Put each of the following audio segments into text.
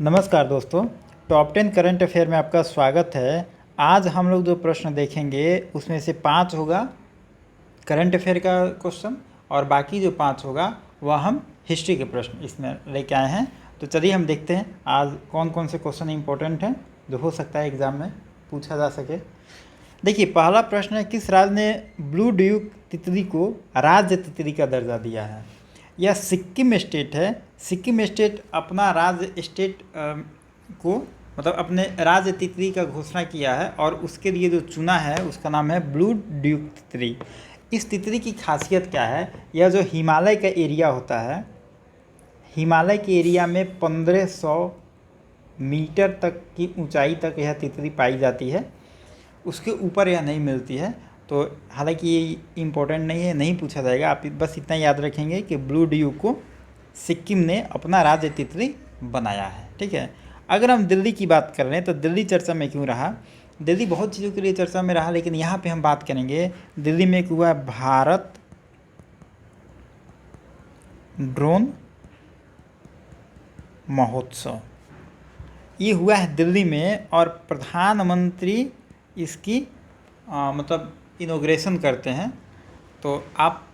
नमस्कार दोस्तों, top 10 current affair में आपका स्वागत है। आज हम लोग जो प्रश्न देखेंगे उसमें से 5 होगा करंट अफेयर का क्वेश्चन और बाकी जो 5 होगा वह हम हिस्ट्री के प्रश्न इसमें लेके आए हैं। तो चलिए हम देखते हैं आज कौन कौन से क्वेश्चन इंपॉर्टेंट हैं जो हो सकता है एग्ज़ाम में पूछा जा सके। देखिए, पहला प्रश्न है, किस राज्य ने ब्लू ड्यूक तितली को राज्य तितली का दर्जा दिया है? यह सिक्किम स्टेट है। सिक्किम स्टेट अपना राज्य स्टेट को मतलब अपने राज्य तितली का घोषणा किया है और उसके लिए जो चुना है उसका नाम है ब्लू ड्यूक तितली। इस तितली की खासियत क्या है? यह जो हिमालय का एरिया होता है, हिमालय के एरिया में 1500 मीटर तक की ऊंचाई तक यह तितली पाई जाती है। उसके ऊपर यह नहीं मिलती है। तो हालांकि ये इम्पोर्टेंट नहीं है, नहीं पूछा जाएगा। आप बस इतना याद रखेंगे कि ब्लू ड्यूक को सिक्किम ने अपना राज्य तितली बनाया है। ठीक है। अगर हम दिल्ली की बात कर रहे हैं तो दिल्ली चर्चा में क्यों रहा? दिल्ली बहुत चीज़ों के लिए चर्चा में रहा, लेकिन यहाँ पे हम बात करेंगे दिल्ली में एक हुआ भारत ड्रोन महोत्सव। ये हुआ है दिल्ली में और प्रधानमंत्री इसकी मतलब इनॉग्रेशन करते हैं। तो आप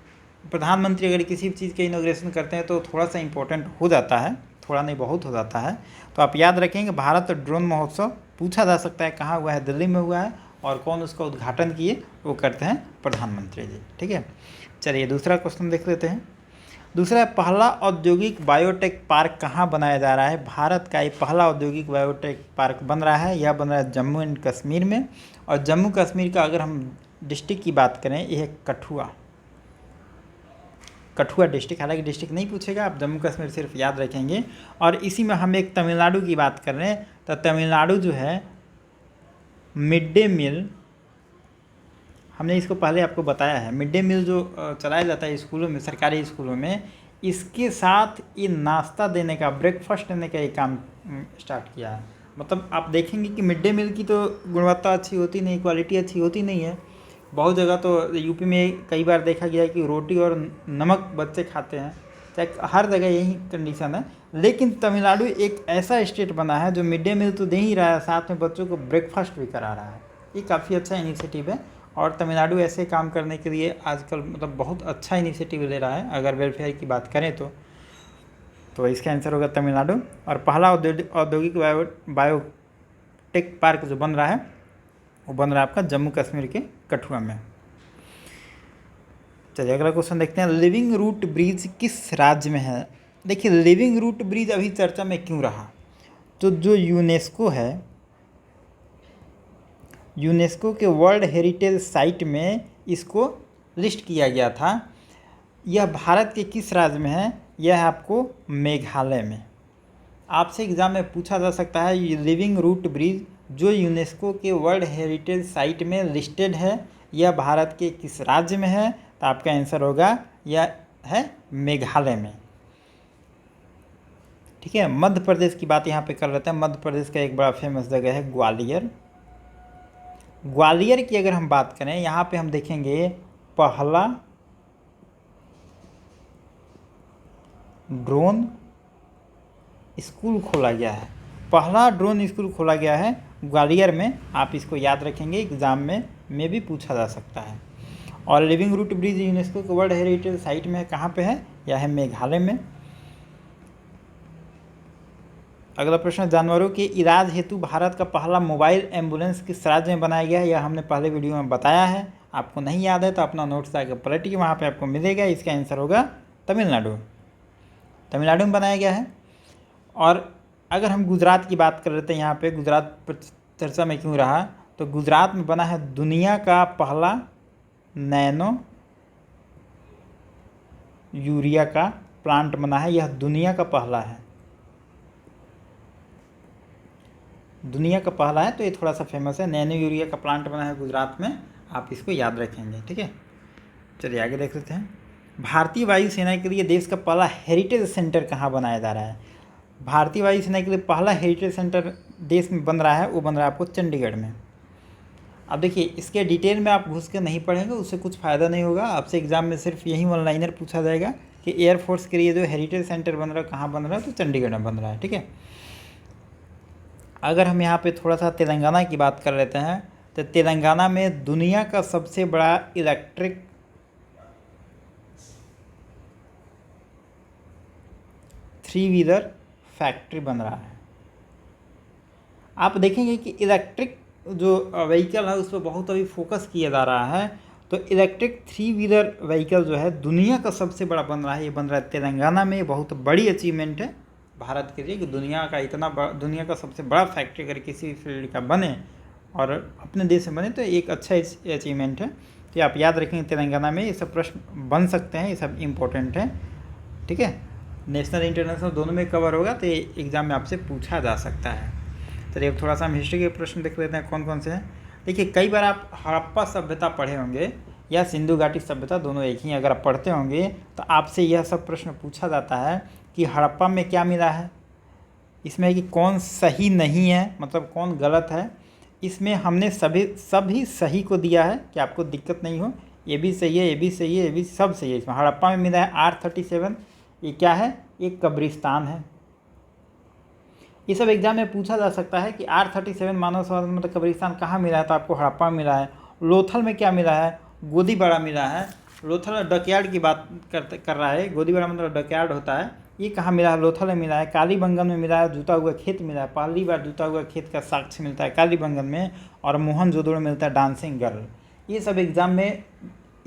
प्रधानमंत्री अगर किसी भी चीज़ के इनॉग्रेशन करते हैं तो थोड़ा सा इम्पोर्टेंट हो जाता है, थोड़ा नहीं बहुत हो जाता है। तो आप याद रखेंगे भारत ड्रोन महोत्सव पूछा जा सकता है कहाँ हुआ है, दिल्ली में हुआ है और कौन उसका उद्घाटन किए, वो करते हैं प्रधानमंत्री जी। ठीक है। चलिए दूसरा क्वेश्चन देख लेते हैं। दूसरा है, पहला औद्योगिक बायोटेक पार्क कहाँ बनाया जा रहा है? भारत का ये पहला औद्योगिक बायोटेक पार्क बन रहा है। यह बन रहा है जम्मू एंड कश्मीर में। और जम्मू कश्मीर का अगर हम डिस्ट्रिक्ट की बात करें, यह है कठुआ डिस्ट्रिक्ट। हालांकि डिस्ट्रिक्ट नहीं पूछेगा, आप जम्मू कश्मीर सिर्फ याद रखेंगे। और इसी में हम एक तमिलनाडु की बात कर रहे हैं तो तमिलनाडु जो है मिड डे मील, हमने इसको पहले आपको बताया है, मिड डे मील जो चलाया जाता है स्कूलों में, सरकारी स्कूलों में, इसके साथ ये नाश्ता देने का, ब्रेकफास्ट देने का ये काम स्टार्ट किया है। मतलब आप देखेंगे कि मिड डे मील की तो गुणवत्ता अच्छी होती नहीं, क्वालिटी अच्छी होती नहीं है। बहुत जगह तो यूपी में कई बार देखा गया है कि रोटी और नमक बच्चे खाते हैं, चाहे हर जगह यही कंडीशन है। लेकिन तमिलनाडु एक ऐसा स्टेट बना है जो मिड डे मील तो दे ही रहा है, साथ में बच्चों को ब्रेकफास्ट भी करा रहा है। ये काफ़ी अच्छा इनिशिएटिव है और तमिलनाडु ऐसे काम करने के लिए आजकल मतलब बहुत अच्छा इनिशिएटिव ले रहा है। अगर वेलफेयर की बात करें तो इसका आंसर होगा तमिलनाडु। और पहला औद्योगिक बायोटेक पार्क जो बन रहा है वो बन रहा है आपका जम्मू कश्मीर के कठुआ में। चलिए अगला क्वेश्चन देखते हैं। लिविंग रूट ब्रिज किस राज्य में है? देखिए, लिविंग रूट ब्रिज अभी चर्चा में क्यों रहा? तो जो यूनेस्को है, यूनेस्को के वर्ल्ड हेरिटेज साइट में इसको लिस्ट किया गया था। यह भारत के किस राज्य में है? यह है आपको मेघालय में। आपसे एग्जाम में पूछा जा सकता है ये लिविंग रूट ब्रिज जो यूनेस्को के वर्ल्ड हेरिटेज साइट में लिस्टेड है, यह भारत के किस राज्य में है? तो आपका आंसर होगा यह है मेघालय में। ठीक है। मध्य प्रदेश की बात यहाँ पे कर लेते हैं। मध्य प्रदेश का एक बड़ा फेमस जगह है ग्वालियर। ग्वालियर की अगर हम बात करें, यहाँ पे हम देखेंगे पहला ड्रोन स्कूल खोला गया है। पहला ड्रोन स्कूल खोला गया है ग्वालियर में। आप इसको याद रखेंगे, एग्जाम में भी पूछा जा सकता है। और लिविंग रूट ब्रिज यूनेस्को के वर्ल्ड हेरिटेज साइट में कहाँ पे है? यह है मेघालय में। अगला प्रश्न, जानवरों के इलाज हेतु भारत का पहला मोबाइल एम्बुलेंस किस राज्य में बनाया गया है? यह हमने पहले वीडियो में बताया है। आपको नहीं याद है तो अपना नोट्स आकर पलटिए, वहाँ पे आपको मिलेगा। इसका आंसर होगा तमिलनाडु। तमिलनाडु में बनाया गया है। और अगर हम गुजरात की बात कर लेते हैं, यहाँ पे गुजरात पर चर्चा में क्यों रहा? तो गुजरात में बना है दुनिया का पहला नैनो यूरिया का प्लांट बना है। यह दुनिया का पहला है, दुनिया का पहला है। तो ये थोड़ा सा फेमस है। नैनो यूरिया का प्लांट बना है गुजरात में, आप इसको याद रखेंगे। ठीक है। चलिए आगे देख लेते हैं। भारतीय वायुसेना के लिए देश का पहला हेरिटेज सेंटर कहाँ बनाया जा रहा है? भारतीय वायुसेना के लिए पहला हेरिटेज सेंटर देश में बन रहा है, वो बन रहा है आपको चंडीगढ़ में। अब देखिए, इसके डिटेल में आप घुस के नहीं पढ़ेंगे, उससे कुछ फ़ायदा नहीं होगा। आपसे एग्जाम में सिर्फ यही वन लाइनर पूछा जाएगा कि एयरफोर्स के लिए जो हेरिटेज सेंटर बन रहा है कहाँ बन रहा है? तो चंडीगढ़ में बन रहा है। ठीक है। अगर हम यहाँ पे थोड़ा सा तेलंगाना की बात कर लेते हैं, तो तेलंगाना में दुनिया का सबसे बड़ा इलेक्ट्रिक थ्री व्हीलर फैक्ट्री बन रहा है। आप देखेंगे कि इलेक्ट्रिक जो व्हीकल है उस पर बहुत अभी फोकस किया जा रहा है। तो इलेक्ट्रिक थ्री व्हीलर व्हीकल जो है दुनिया का सबसे बड़ा बन रहा है, ये बन रहा है तेलंगाना में। ये बहुत बड़ी अचीवमेंट है भारत के लिए कि दुनिया का इतना दुनिया का सबसे बड़ा फैक्ट्री अगर किसी फील्ड का बने और अपने देश में बने तो एक अच्छा अचीवमेंट है। तो आप याद रखेंगे तेलंगाना में ये सब प्रश्न बन सकते हैं, ये सब इम्पोर्टेंट है। ठीक है, नेशनल इंटरनेशनल दोनों में कवर होगा तो ये एग्ज़ाम में आपसे पूछा जा सकता है। चलिए अब थोड़ा सा हम हिस्ट्री के प्रश्न देख लेते हैं कौन कौन से हैं। देखिए, कई बार आप हड़प्पा सभ्यता पढ़े होंगे या सिंधु घाटी सभ्यता, दोनों एक ही अगर आप पढ़ते होंगे तो आपसे यह सब प्रश्न पूछा जाता है कि हड़प्पा में क्या मिला है, इसमें कि कौन सही नहीं है, मतलब कौन गलत है। इसमें हमने सभी सही को दिया है कि आपको दिक्कत नहीं हो, ये भी सही है, ये भी सही है, ये भी सब सही है। इसमें हड़प्पा में मिला है R37, ये क्या है, एक कब्रिस्तान है। ये सब एग्जाम में पूछा जा सकता है कि R37 मानव समाधि मतलब कब्रिस्तान कहाँ मिला है, तो आपको हड़प्पा में मिला है। लोथल में क्या मिला है, गोदीबाड़ा मिला है। लोथल डकयार्ड की बात कर रहा है, गोदीबाड़ा मतलब डकयार्ड होता है, ये कहाँ मिला है, लोथल में मिला है। कालीबंगन में मिला है, जूता हुआ खेत मिला है, पहली बार जूता हुआ खेत का साक्ष्य मिलता है कालीबंगन में। और मोहनजोदड़ो में मिलता है डांसिंग गर्ल। ये सब एग्जाम में,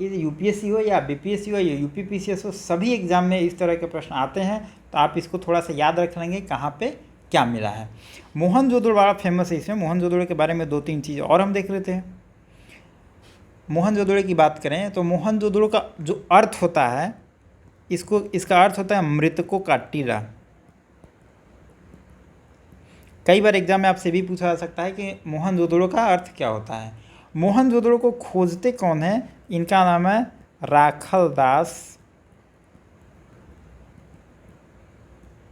ये यूपीएससी हो या बीपीएससी हो या यूपीपीसीएस हो, सभी एग्जाम में इस तरह के प्रश्न आते हैं। तो आप इसको थोड़ा सा याद रख लेंगे कहाँ पे क्या मिला है। मोहनजोदड़ो बड़ा फेमस है, इसमें मोहनजोदड़ो के बारे में 2-3 चीज़ और हम देख लेते हैं। मोहनजोदड़ो की बात करें तो मोहनजोदड़ो का जो अर्थ होता है, इसका अर्थ होता है मृतकों का टीला। कई बार एग्जाम में आपसे भी पूछा जा सकता है कि मोहनजोदड़ो का अर्थ क्या होता है। मोहनजोदड़ो को खोजते कौन है, इनका नाम है राखल दास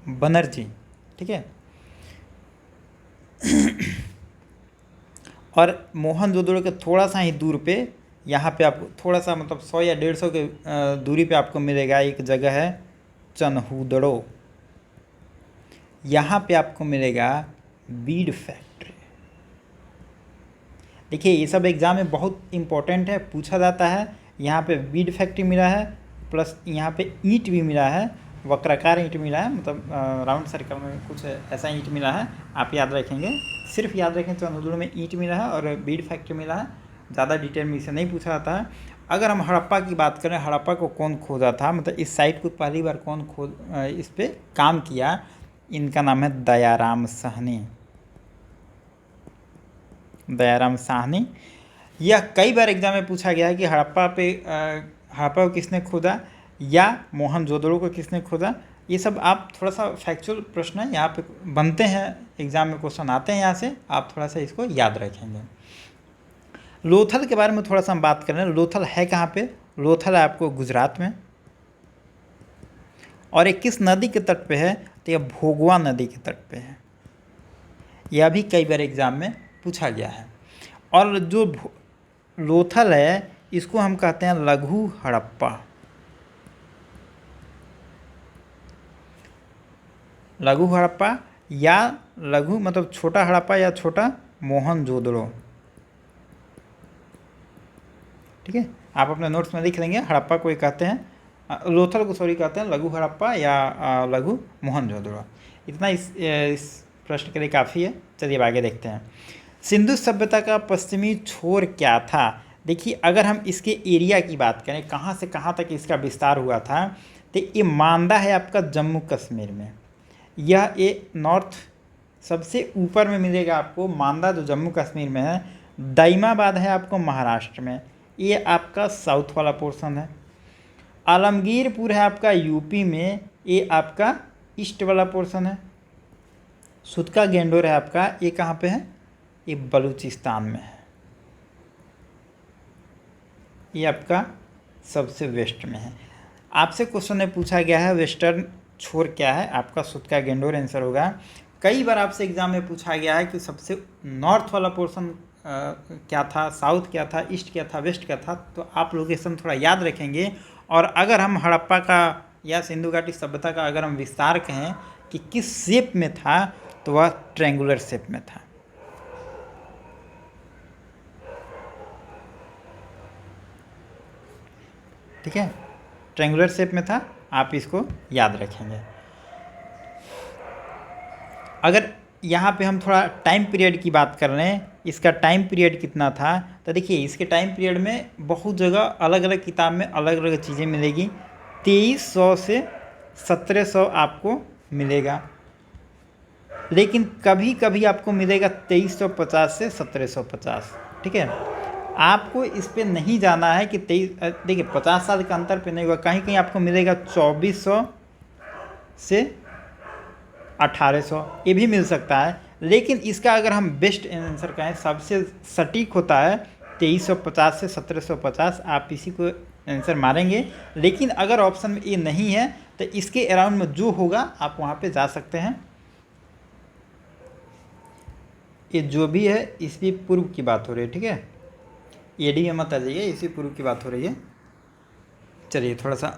बनर्जी। ठीक है, और मोहनजोदड़ो के थोड़ा सा ही दूर पे, यहाँ पे आपको थोड़ा सा मतलब 100 या 150 के दूरी पे आपको मिलेगा एक जगह है चन्हूदड़ो। यहाँ पे आपको मिलेगा बीड फैक्ट्री। देखिए, ये सब एग्जाम में बहुत इंपॉर्टेंट है, पूछा जाता है। यहाँ पे बीड फैक्ट्री मिला है, प्लस यहाँ पे ईंट भी मिला है, वक्राकार ईंट मिला है, मतलब राउंड सर्कल में कुछ ऐसा ईंट मिला है। आप याद रखेंगे, सिर्फ याद रखें चन्हूदड़ो में ईंट मिला है और बीड फैक्ट्री मिला है, ज़्यादा डिटेल में इसे नहीं पूछा जाता है। अगर हम हड़प्पा की बात करें, हड़प्पा को कौन खोजा था, मतलब इस साइट को पहली बार कौन इस पर काम किया, इनका नाम है दयाराम साहनी। दयाराम साहनी। यह कई बार एग्जाम में पूछा गया है कि हड़प्पा को किसने खोदा या मोहनजोदड़ो को किसने खोदा। ये सब आप थोड़ा सा फैक्चुअल प्रश्न है, यहाँ पे बनते हैं, एग्जाम में क्वेश्चन आते हैं यहाँ से, आप थोड़ा सा इसको याद रखेंगे। लोथल के बारे में थोड़ा सा हम बात कर रहे हैं। लोथल है कहाँ पे, लोथल है आपको गुजरात में। और ये किस नदी के तट पे है, तो यह भोगवा नदी के तट पे है। यह भी कई बार एग्जाम में पूछा गया है। और जो लोथल है इसको हम कहते हैं लघु हड़प्पा। लघु हड़प्पा या लघु मतलब छोटा हड़प्पा या छोटा मोहनजोदड़ो। ठीक है, आप अपने नोट्स में लिख लेंगे। हड़प्पा को कहते हैं, लोथल को सॉरी कहते हैं लघु हड़प्पा या लघु मोहनजोदड़ो। इतना इस प्रश्न के लिए काफ़ी है। चलिए अब आगे देखते हैं। सिंधु सभ्यता का पश्चिमी छोर क्या था। देखिए, अगर हम इसके एरिया की बात करें, कहाँ से कहाँ तक इसका विस्तार हुआ था, तो ये मांदा है आपका जम्मू कश्मीर में। यह ये नॉर्थ सबसे ऊपर में मिलेगा आपको मांदा, जो जम्मू कश्मीर में है। दाइमाबाद है आपको महाराष्ट्र में, ये आपका साउथ वाला पोर्शन है। आलमगीरपुर है आपका यूपी में, ये आपका ईस्ट वाला पोर्शन है। सुतका गेंडोर है आपका, ये कहाँ पे है, ये बलूचिस्तान में है। ये आपका सबसे वेस्ट में है। आपसे क्वेश्चन में पूछा गया है वेस्टर्न छोर क्या है, आपका सुतका गेंडोर आंसर होगा। कई बार आपसे एग्जाम में पूछा गया है कि सबसे नॉर्थ वाला पोर्शन क्या था, साउथ क्या था, ईस्ट क्या था, वेस्ट क्या था। तो आप लोकेशन थोड़ा याद रखेंगे। और अगर हम हड़प्पा का या सिंधु घाटी सभ्यता का अगर हम विस्तार कहें कि किस शेप में था, तो वह ट्रायंगुलर शेप में था। ठीक है, ट्रायंगुलर शेप में था, आप इसको याद रखेंगे। अगर यहाँ पे हम थोड़ा टाइम पीरियड की बात कर रहे हैं, इसका टाइम पीरियड कितना था, तो देखिए इसके टाइम पीरियड में बहुत जगह अलग अलग किताब में अलग अलग चीज़ें मिलेगी। 2300 से 1700 आपको मिलेगा, लेकिन कभी कभी आपको मिलेगा 2350 से 1750। ठीक है, आपको इस पे नहीं जाना है कि 23, देखिए 50 साल का अंतर पे नहीं होगा, कहीं कहीं आपको मिलेगा 2400 से 1800, ये भी मिल सकता है। लेकिन इसका अगर हम बेस्ट आंसर कहें, सबसे सटीक होता है 2350 से 1750, आप इसी को आंसर मारेंगे। लेकिन अगर ऑप्शन में ये नहीं है तो इसके अराउंड में जो होगा आप वहाँ पे जा सकते हैं। ये जो भी है इसी पूर्व की बात हो रही है। ठीक है, एडी में मत आ जाइए, इसी पूर्व की बात हो रही है। चलिए थोड़ा सा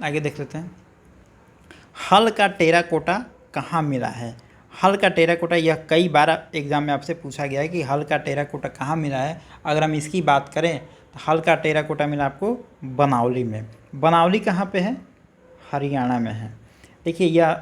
आगे देख लेते हैं। हल का टेराकोटा कहाँ मिला है? हल का टेराकोटा, यह कई बार एग्जाम में आपसे पूछा गया है कि हल का टेराकोटा कहाँ मिला है। अगर हम इसकी बात करें तो हल का टेराकोटा मिला आपको बनावली में। बनावली कहाँ पे है? हरियाणा में है। देखिए यह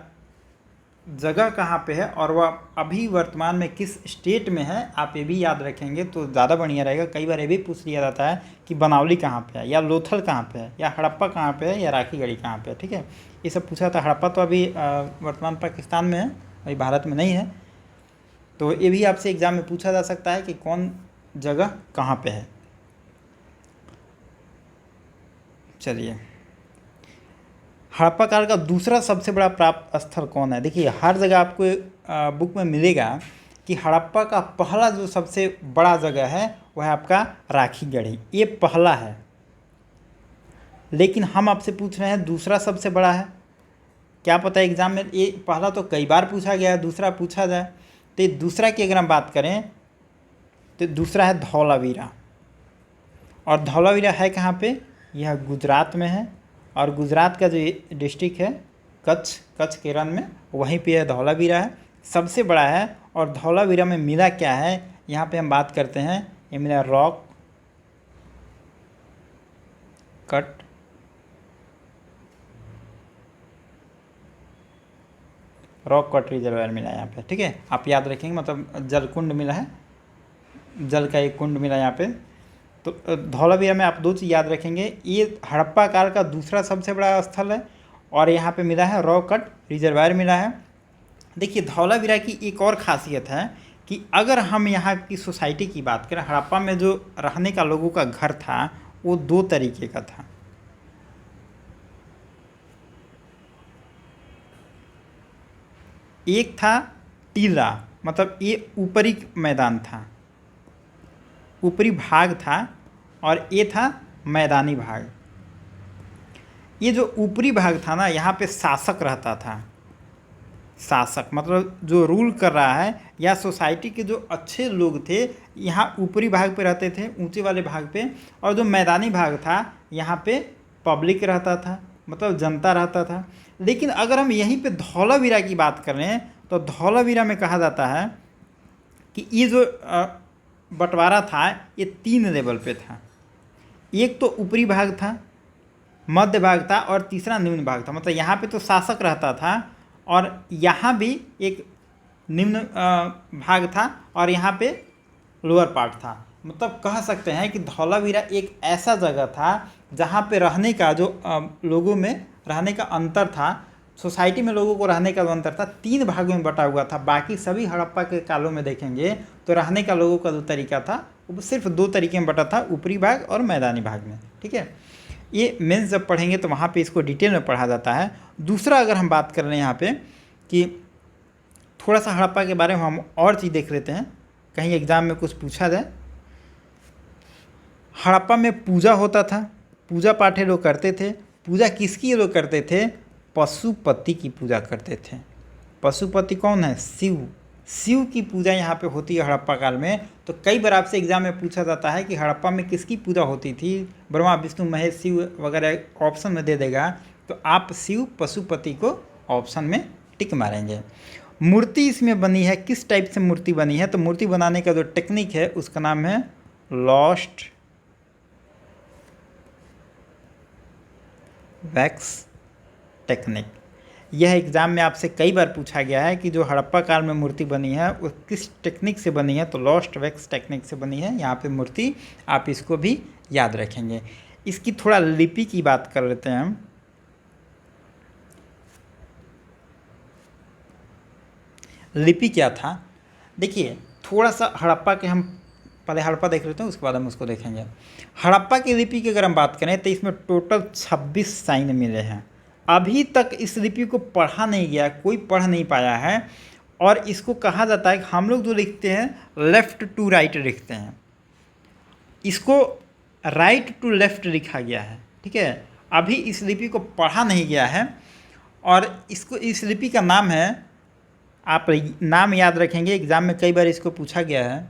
जगह कहाँ पे है और वह अभी वर्तमान में किस स्टेट में है, आप ये भी याद रखेंगे तो ज़्यादा बढ़िया रहेगा। कई बार ये भी पूछ लिया जाता है कि बनावली कहाँ पे है, या लोथल कहाँ पे है, या हड़प्पा कहाँ पे है, या राखीगढ़ी कहाँ पे है। ठीक है, ये सब पूछा था। हड़प्पा तो अभी वर्तमान पाकिस्तान में है, अभी भारत में नहीं है। तो ये भी आपसे एग्ज़ाम में पूछा जा सकता है कि कौन जगह कहाँ पर है। चलिए, हड़प्पा काल का दूसरा सबसे बड़ा प्राप्त स्थल कौन है? देखिए हर जगह आपको बुक में मिलेगा कि हड़प्पा का पहला जो सबसे बड़ा जगह है वह है आपका राखीगढ़ी, ये पहला है। लेकिन हम आपसे पूछ रहे हैं दूसरा सबसे बड़ा है, क्या पता एग्जाम में ये पहला तो कई बार पूछा गया है, दूसरा पूछा जाए। तो ये दूसरा की अगर हम बात करें तो दूसरा है धौलावीरा। और धौलावीरा है कहाँ पे? यह गुजरात में है। और गुजरात का जो डिस्ट्रिक्ट है कच्छ के रन में, वहीं पे धौलावीरा है, सबसे बड़ा है। और धौलावीरा में मिला क्या है, यहाँ पे हम बात करते हैं, ये मिला रॉक कट रिजर्वायर मिला यहाँ पे। ठीक है, आप याद रखेंगे, मतलब जल कुंड मिला है, जल का एक कुंड मिला यहाँ पे। तो धौलावीरा में आप दो चीज़ याद रखेंगे, ये हड़प्पा काल का दूसरा सबसे बड़ा स्थल है और यहाँ पे मिला है रॉक कट रिजर्वायर मिला है। देखिए धौलावीरा की एक और ख़ासियत है कि अगर हम यहाँ की सोसाइटी की बात करें, हड़प्पा में जो रहने का लोगों का घर था वो दो तरीके का था। एक था टीला, मतलब ये ऊपरी मैदान था, ऊपरी भाग था, और ये था मैदानी भाग। ये जो ऊपरी भाग था ना, यहाँ पे शासक रहता था। शासक मतलब जो रूल कर रहा है, या सोसाइटी के जो अच्छे लोग थे यहाँ ऊपरी भाग पे रहते थे, ऊंचे वाले भाग पे। और जो मैदानी भाग था यहाँ पे पब्लिक रहता था, मतलब जनता रहता था। लेकिन अगर हम यहीं पे धौलावीरा की बात कर रहे हैं तो धौलावीरा में कहा जाता है कि ये जो बंटवारा था ये 3 लेवल पे था। एक तो ऊपरी भाग था, मध्य भाग था, और तीसरा निम्न भाग था। मतलब यहाँ पे तो शासक रहता था और यहाँ भी एक निम्न भाग था और यहाँ पे लोअर पार्ट था। मतलब कह सकते हैं कि धौलावीरा एक ऐसा जगह था जहाँ पे रहने का जो लोगों में रहने का अंतर था, सोसाइटी में लोगों को रहने का जो अंतर था, 3 भागों में बटा हुआ था। बाकी सभी हड़प्पा के कालों में देखेंगे तो रहने का लोगों का जो तरीका था वो सिर्फ 2 तरीके में बटा था, ऊपरी भाग और मैदानी भाग में। ठीक है, ये मेंस जब पढ़ेंगे तो वहाँ पे इसको डिटेल में पढ़ा जाता है। दूसरा अगर हम बात कर रहे हैं यहाँ पे कि थोड़ा सा हड़प्पा के बारे में हम और चीज़ देख लेते हैं, कहीं एग्ज़ाम में कुछ पूछा जाए। हड़प्पा में पूजा होता था, पूजा पाठ लोग करते थे। पूजा किसकी लोग करते थे? पशुपति की पूजा करते थे। पशुपति कौन है? शिव। शिव की पूजा यहाँ पे होती है हड़प्पा काल में। तो कई बार आपसे एग्जाम में पूछा जाता है कि हड़प्पा में किसकी पूजा होती थी, ब्रह्मा विष्णु महेश शिव वगैरह ऑप्शन में दे देगा, तो आप शिव पशुपति को ऑप्शन में टिक मारेंगे। मूर्ति इसमें बनी है, किस टाइप से मूर्ति बनी है? तो मूर्ति बनाने का जो टेक्निक है उसका नाम है लॉस्ट वैक्स टेक्निक। यह एग्ज़ाम में आपसे कई बार पूछा गया है कि जो हड़प्पा काल में मूर्ति बनी है वो किस टेक्निक से बनी है? तो लॉस्ट वैक्स टेक्निक से बनी है यहाँ पे मूर्ति, आप इसको भी याद रखेंगे। इसकी थोड़ा लिपि की बात कर लेते हैं हम। लिपि क्या था? देखिए थोड़ा सा हड़प्पा के हम पहले हड़प्पा देख लेते हैं, उसके बाद हम उसको देखेंगे। हड़प्पा की लिपि की अगर हम बात करें तो इसमें टोटल 26 साइन मिले हैं। अभी तक इस लिपि को पढ़ा नहीं गया, कोई पढ़ नहीं पाया है। और इसको कहा जाता है कि हम लोग जो लिखते हैं लेफ़्ट टू राइट लिखते हैं, इसको राइट टू लेफ़्ट लिखा गया है। ठीक है, अभी इस लिपि को पढ़ा नहीं गया है और इसको, इस लिपि का नाम है, आप नाम याद रखेंगे, एग्ज़ाम में कई बार इसको पूछा गया है,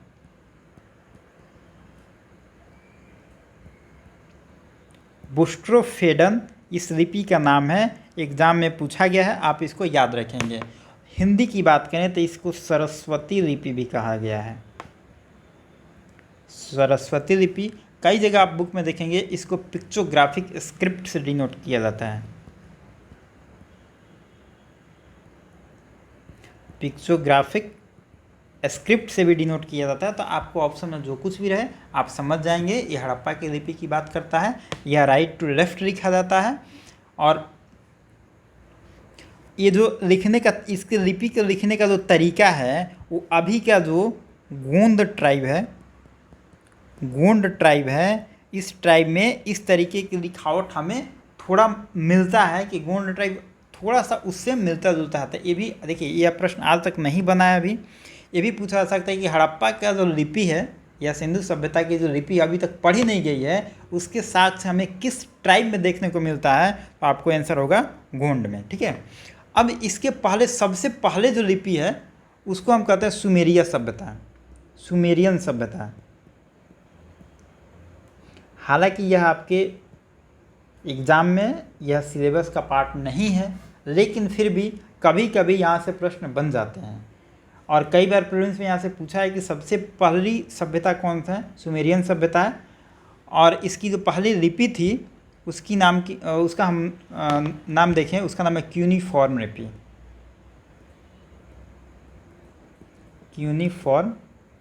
बुस्ट्रोफेडन इस लिपि का नाम है, एग्ज़ाम में पूछा गया है, आप इसको याद रखेंगे। हिंदी की बात करें तो इसको सरस्वती लिपि भी कहा गया है। सरस्वती लिपि कई जगह आप बुक में देखेंगे इसको पिक्चोग्राफिक स्क्रिप्ट से डिनोट किया जाता है। पिक्चोग्राफिक स्क्रिप्ट से भी डिनोट किया जाता है। तो आपको ऑप्शन में जो कुछ भी रहे आप समझ जाएंगे, ये हड़प्पा की लिपि की बात करता है, यह राइट टू लेफ्ट लिखा जाता है। और ये जो लिखने का, इसके लिपि के लिखने का जो तरीका है वो अभी का जो गोंड ट्राइब है, गोंड ट्राइब है, इस ट्राइब में इस तरीके की लिखावट हमें थोड़ा मिलता है कि गोंड ट्राइब थोड़ा सा उससे मिलता जुलता है। ये भी देखिए, यह प्रश्न आज तक नहीं बना है अभी। ये भी पूछा जा सकता है कि हड़प्पा का जो लिपि है या सिंधु सभ्यता की जो लिपि अभी तक पढ़ी नहीं गई है उसके साथ से हमें किस ट्राइब में देखने को मिलता है? तो आपको आंसर होगा गोंड में। ठीक है, अब इसके पहले, सबसे पहले जो लिपि है उसको हम कहते हैं सुमेरिया सभ्यता, सुमेरियन सभ्यता। हालांकि यह आपके एग्ज़ाम में यह सिलेबस का पार्ट नहीं है, लेकिन फिर भी कभी कभी यहाँ से प्रश्न बन जाते हैं। और कई बार प्रीलिम्स में यहाँ से पूछा है कि सबसे पहली सभ्यता कौन सा है? सुमेरियन सभ्यता है। और इसकी जो पहली लिपि थी उसकी नाम की, उसका हम नाम देखें, उसका नाम है क्यूनिफॉर्म लिपि, क्यूनिफॉर्म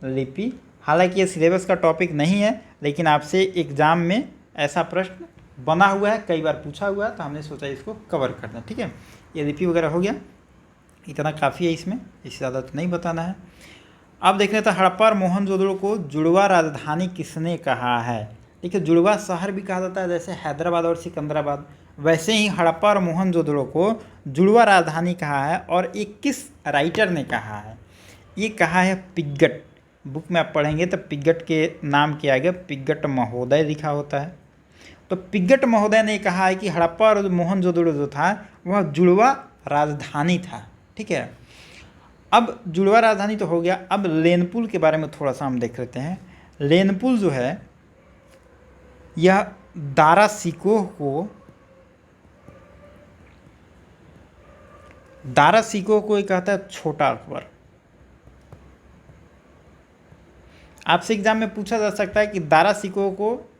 लिपि। हालांकि ये सिलेबस का टॉपिक नहीं है, लेकिन आपसे एग्ज़ाम में ऐसा प्रश्न बना हुआ है, कई बार पूछा हुआ है, तो हमने सोचा इसको कवर कर दें। ठीक है, ये लिपि वगैरह हो गया, इतना काफ़ी है, इसमें इससे ज़्यादा तो नहीं बताना है। अब देख रहे थे हड़प्पा और मोहनजोदड़ो को जुड़वा राजधानी किसने कहा है? देखिए, जुड़वा शहर भी कहा जाता है, जैसे हैदराबाद और सिकंदराबाद, वैसे ही हड़प्पा और मोहनजोदड़ो को जुड़वा राजधानी कहा है। और ये किस राइटर ने कहा है? ये कहा है पिग्गट। बुक में आप पढ़ेंगे तो पिग्गट के नाम के आगे पिग्गट महोदय लिखा होता है। तो पिग्गट महोदय ने कहा है कि हड़प्पा और मोहनजोदड़ो जो था वह जुड़वा राजधानी था। ठीक है, अब जुड़वा राजधानी तो हो गया। अब लेनपुल के बारे में थोड़ा सा हम देख लेते हैं। लेनपुल जो है यह दारा सिकोह को कहता है छोटा अकबर। आपसे एग्जाम में पूछा जा सकता है कि दारा सिकोह को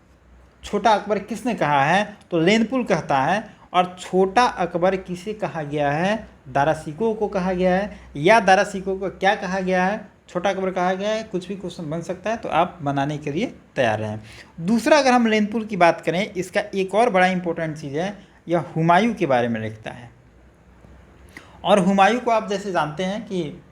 छोटा अकबर किसने कहा है? तो लेनपुल कहता है। और छोटा अकबर किसे कहा गया है? दारा सिकोह को कहा गया है। या दारा सिकोह को क्या कहा गया है? छोटा अकबर कहा गया है। कुछ भी क्वेश्चन बन सकता है, तो आप बनाने के लिए तैयार रहें। दूसरा, अगर हम लेनपुल की बात करें, इसका एक और बड़ा इंपॉर्टेंट चीज़ है, यह हुमायूं के बारे में लिखता है। और हुमायूं को आप जैसे जानते हैं कि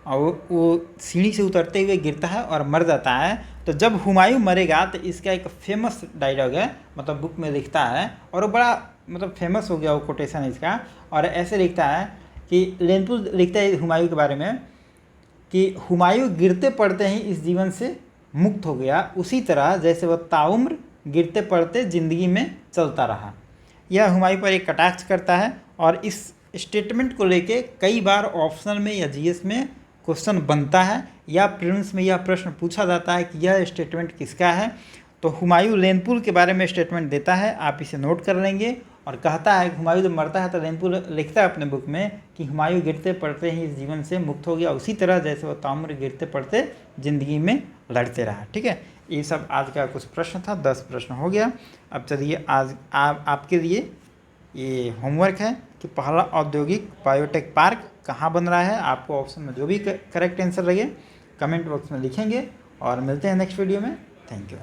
वो सीढ़ी से उतरते हुए गिरता है और मर जाता है। तो जब हुमायूं मरेगा तो इसका एक फेमस डायलॉग है, मतलब बुक में लिखता है, और वो बड़ा मतलब फेमस हो गया वो कोटेशन इसका। और ऐसे लिखता है कि लेनपुल लिखता है हुमायूं के बारे में कि हुमायूं गिरते पड़ते ही इस जीवन से मुक्त हो गया, उसी तरह जैसे वह ताउम्र गिरते पड़ते ज़िंदगी में चलता रहा। यह हुमायूं पर एक कटाक्ष करता है। और इस स्टेटमेंट को लेके कई बार ऑप्शनल में या जीएस में क्वेश्चन बनता है, या प्रीलिम्स में यह प्रश्न पूछा जाता है कि यह स्टेटमेंट किसका है। तो हुमायूं लेनपुल के बारे में स्टेटमेंट देता है, आप इसे नोट कर लेंगे। और कहता है हुमायूं जब मरता है तो रेनपो लिखता है अपने बुक में कि हुमायूं गिरते पड़ते ही इस जीवन से मुक्त हो गया, उसी तरह जैसे वो ताउम्र गिरते पड़ते ज़िंदगी में लड़ते रहा। ठीक है, ये सब आज का कुछ प्रश्न था, 10 प्रश्न हो गया। अब चलिए आज आपके लिए ये होमवर्क है कि पहला औद्योगिक बायोटेक पार्क कहाँ बन रहा है। आपको ऑप्शन में जो भी करेक्ट आंसर लगे कमेंट बॉक्स में लिखेंगे और मिलते हैं नेक्स्ट वीडियो में। Thank you.